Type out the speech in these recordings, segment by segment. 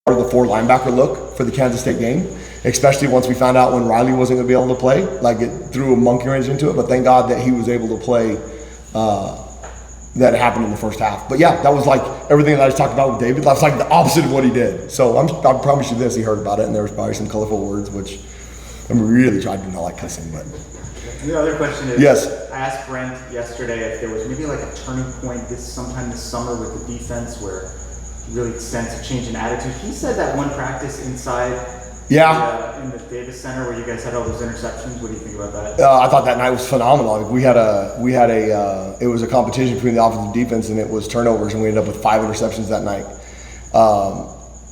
the 4 linebacker look for the Kansas State game, especially once we found out when Riley wasn't going to be able to play. Like, it threw a monkey wrench into it, but thank God that he was able to play. That happened in the first half. But yeah, that was like everything that I just talked about with David. That's like the opposite of what he did. So I promise you this, he heard about it, and there was probably some colorful words, which I really tried to not like cussing. But the other question is, yes. I asked Brent yesterday if there was maybe like a turning point sometime this summer with the defense where you really sense a change in attitude. He said that one practice inside in the data center where you guys had all those interceptions. What do you think about that? I thought that night was phenomenal. Like, it was a competition between the offense and defense, and it was turnovers, and we ended up with 5 interceptions that night.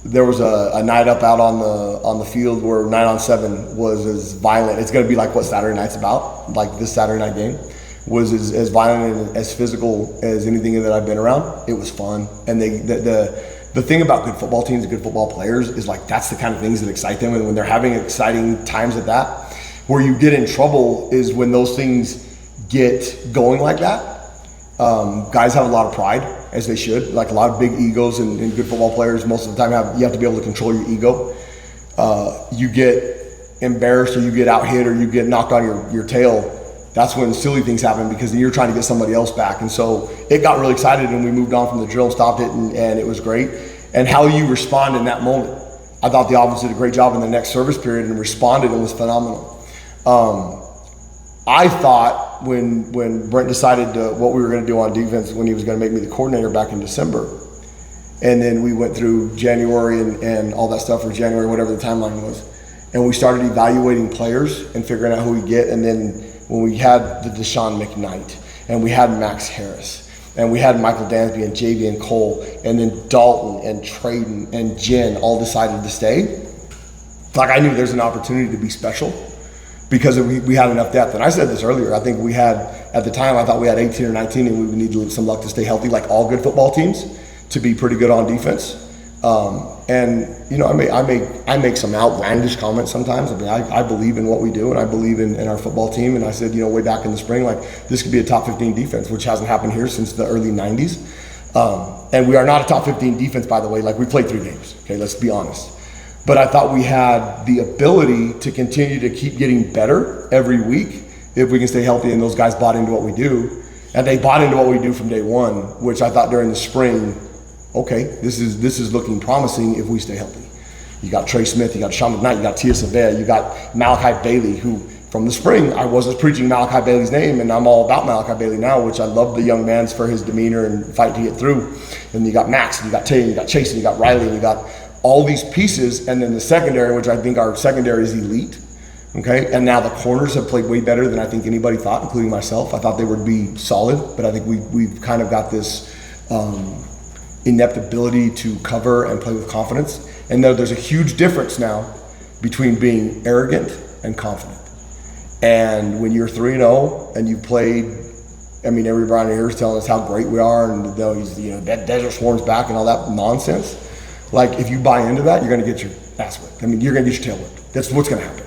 There was a night up out on the field where 9-on-7 was as violent. It's going to be like what Saturday night's about. Like, this Saturday night game was as violent and as physical as anything that I've been around. It was fun, and the thing about good football teams and good football players is like that's the kind of things that excite them, and when they're having exciting times at that, where you get in trouble is when those things get going like that. Guys have a lot of pride, as they should. Like, a lot of big egos, and good football players most of the time you have to be able to control your ego. You get embarrassed, or you get out hit, or you get knocked on your tail. That's when silly things happen, because then you're trying to get somebody else back. And so it got really excited, and we moved on from the drill, stopped it, and it was great. And how you respond in that moment. I thought the offense did a great job in the next service period and responded and was phenomenal. I thought when Brent decided what we were going to do on defense, when he was going to make me the coordinator back in December, and then we went through January and all that stuff, or January, whatever the timeline was, and we started evaluating players and figuring out who we get. And then when we had the Deshaun McKnight, and we had Max Harris, and we had Michael Dansby and JV and Cole, and then Dalton and Traden and Jen all decided to stay, like, I knew there's an opportunity to be special because we had enough depth. And I said this earlier, I think we had, at the time, I thought we had 18 or 19, and we would need some luck to stay healthy, like all good football teams, to be pretty good on defense. And you know, I make some outlandish comments sometimes. I mean, I believe in what we do, and I believe in our football team. And I said, you know, way back in the spring, like, this could be a top 15 defense, which hasn't happened here since the early 90s. And we are not a top 15 defense, by the way. Like, we played 3 games. Okay, let's be honest. But I thought we had the ability to continue to keep getting better every week if we can stay healthy. And those guys bought into what we do, and they bought into what we do from day one, which I thought during the spring, okay, this is looking promising if we stay healthy. You got Trey Smith, you got Sean McKnight, you got Tia Savea, you got Malachi Bailey, who from the spring I wasn't preaching Malachi Bailey's name, and I'm all about Malachi Bailey now, which I love the young man's for his demeanor and fight to get through. And you got Max, and you got Tay, and you got Chase, and you got Riley, and you got all these pieces, and then the secondary, which I think our secondary is elite. Okay, and now the corners have played way better than I think anybody thought, including myself. I thought they would be solid, but I think we've kind of got this inept ability to cover and play with confidence. And there's a huge difference now between being arrogant and confident. And when you're 3-0 and you've played, I mean, everybody here is telling us how great we are, and that Desert Swarm's back and all that nonsense. Like, if you buy into that, you're going to get your ass whipped. I mean, you're going to get your tail whipped. That's what's going to happen.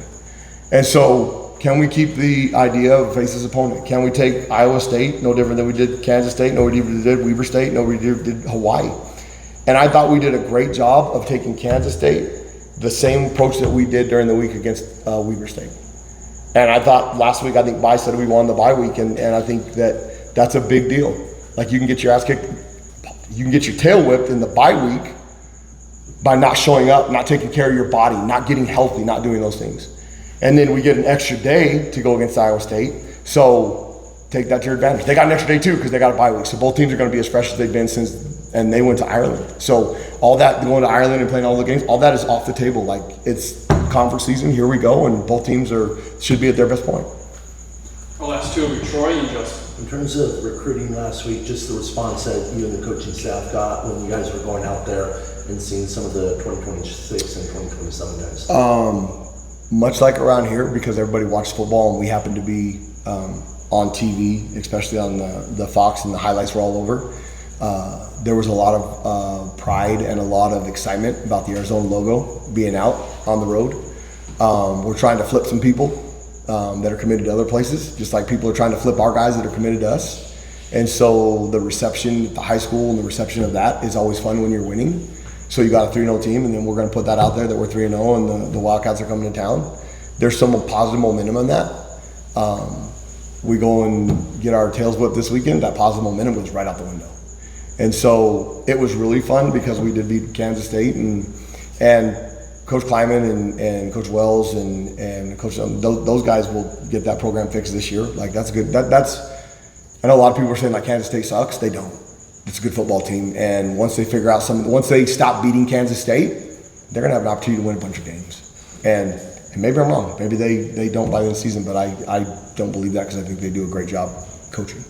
And so, can we keep the idea of face his opponent? Can we take Iowa State, no different than we did Kansas State, no different than we did Weber State, no we did Hawaii? And I thought we did a great job of taking Kansas State, the same approach that we did during the week against Weber State. And I thought last week, I think Bai said we won the bye week, and I think that's a big deal. Like, you can get your ass kicked, you can get your tail whipped in the bye week by not showing up, not taking care of your body, not getting healthy, not doing those things. And then we get an extra day to go against Iowa State. So take that to your advantage. They got an extra day too because they got a bye week. So both teams are going to be as fresh as they've been since, and they went to Ireland. So all that, going to Ireland and playing all the games, all that is off the table. Like, it's conference season, here we go, and both teams should be at their best point. I'll ask two of you, Troy and Justin. In terms of recruiting last week, just the response that you and the coaching staff got when you guys were going out there and seeing some of the 2026 and 2027 guys. Much like around here, because everybody watches football and we happen to be on TV, especially on the Fox, and the highlights were all over. There was a lot of pride and a lot of excitement about the Arizona logo being out on the road. We're trying to flip some people that are committed to other places, just like people are trying to flip our guys that are committed to us. And so the reception at the high school and the reception of that is always fun when you're winning. So you got a 3-0 team, and then we're going to put that out there that we're 3-0 and the Wildcats are coming to town. There's some positive momentum in that. We go and get our tails whipped this weekend. That positive momentum goes right out the window. And so it was really fun because we did beat Kansas State, and Coach Kleiman and Coach Wells and Coach those guys will get that program fixed this year. Like that's good. I know a lot of people are saying like Kansas State sucks. They don't. It's a good football team, and once they stop beating Kansas State, they're gonna have an opportunity to win a bunch of games. And maybe I'm wrong. Maybe they don't by the end of the season, but I don't believe that because I think they do a great job coaching.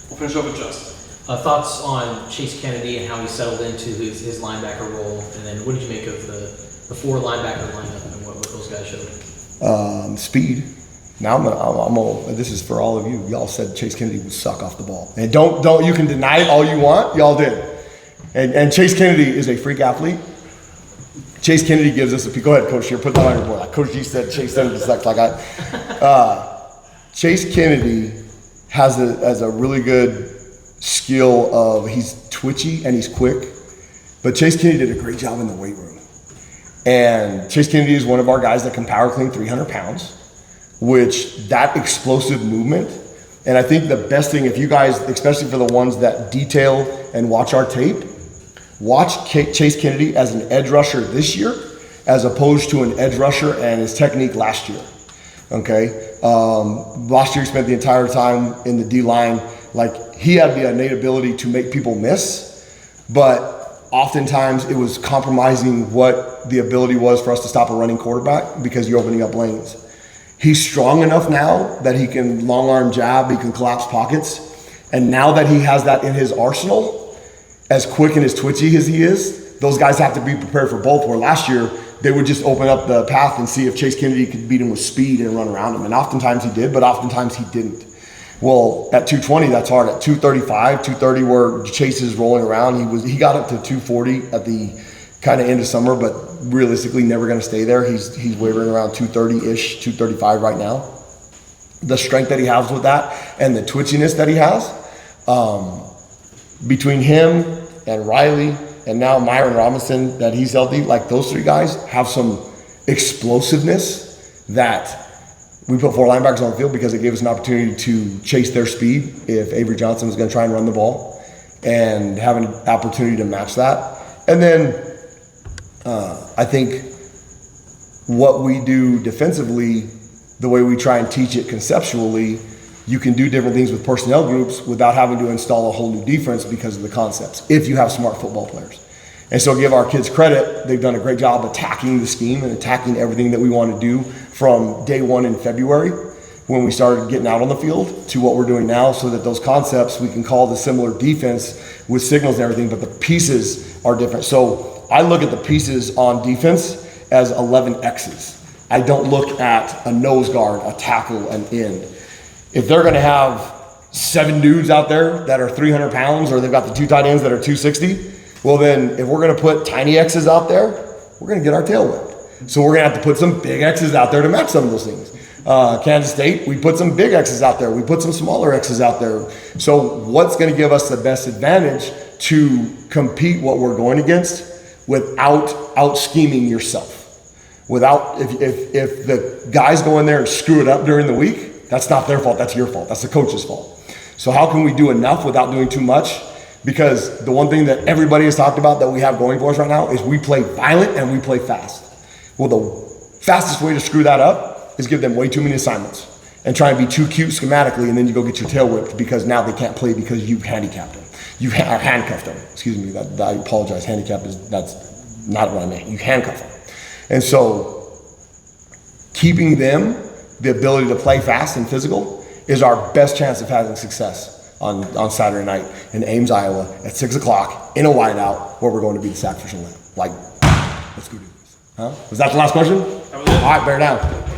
We'll finish up with Justin. Thoughts on Chase Kennedy and how he settled into his linebacker role, and then what did you make of the 4 linebacker lineup and what those guys showed? Speed. Now this is for all of you. Y'all said Chase Kennedy would suck off the ball, and don't you can deny it all you want. Y'all did, and Chase Kennedy is a freak athlete. Chase Kennedy gives us go ahead, Coach. Here, put that on your board. Like Coach G said, Chase Kennedy sucks. Chase Kennedy has a really good skill of he's twitchy and he's quick, but Chase Kennedy did a great job in the weight room. And Chase Kennedy is one of our guys that can power clean 300 pounds, which that explosive movement. And I think the best thing, if you guys, especially for the ones that detail and watch our tape, watch Chase Kennedy as an edge rusher this year, as opposed to an edge rusher and his technique last year. Okay, last year he spent the entire time in the D line. Like he had the innate ability to make people miss, but oftentimes it was compromising what the ability was for us to stop a running quarterback because you're opening up lanes. He's strong enough now that he can long arm jab, he can collapse pockets. And now that he has that in his arsenal, as quick and as twitchy as he is, those guys have to be prepared for both. Where last year, they would just open up the path and see if Chase Kennedy could beat him with speed and run around him. And oftentimes he did, but oftentimes he didn't. Well, at 220, that's hard. At 235, 230, where Chase is rolling around, he got up to 240 at the kind of end of summer, but realistically never going to stay there. He's wavering around 230-ish, 235 right now. The strength that he has with that and the twitchiness that he has, between him and Riley and now Myron Robinson, that he's healthy, like those 3 guys have some explosiveness that we put 4 linebackers on the field because it gave us an opportunity to chase their speed if Avery Johnson was going to try and run the ball, and have an opportunity to match that. And then I think what we do defensively, the way we try and teach it conceptually, you can do different things with personnel groups without having to install a whole new defense because of the concepts, if you have smart football players. And so give our kids credit, they've done a great job attacking the scheme and attacking everything that we want to do from day one in February when we started getting out on the field to what we're doing now, so that those concepts, we can call the similar defense with signals and everything, but the pieces are different. So I look at the pieces on defense as 11 X's. I don't look at a nose guard, a tackle, an end. If they're going to have 7 dudes out there that are 300 pounds, or they've got the 2 tight ends that are 260, well then, if we're going to put tiny X's out there, we're going to get our tail whipped. So we're going to have to put some big X's out there to match some of those things. Kansas State, we put some big X's out there. We put some smaller X's out there. So what's going to give us the best advantage to compete what we're going against without out-scheming yourself? Without, if the guys go in there and screw it up during the week, that's not their fault, that's your fault. That's the coach's fault. So how can we do enough without doing too much? Because the one thing that everybody has talked about that we have going for us right now is we play violent and we play fast. Well, the fastest way to screw that up is give them way too many assignments and try and be too cute schematically, and then you go get your tail whipped because now they can't play because you handicapped them. You handcuffed them. Excuse me, I apologize. Handicapped that's not what I meant. You handcuff them. And so keeping them the ability to play fast and physical is our best chance of having success on Saturday night in Ames, Iowa at 6 o'clock in a whiteout where we're going to be the sacrificial lamb. Like, let's go do this. Huh? Was that the last question? That was it. All right, bear down.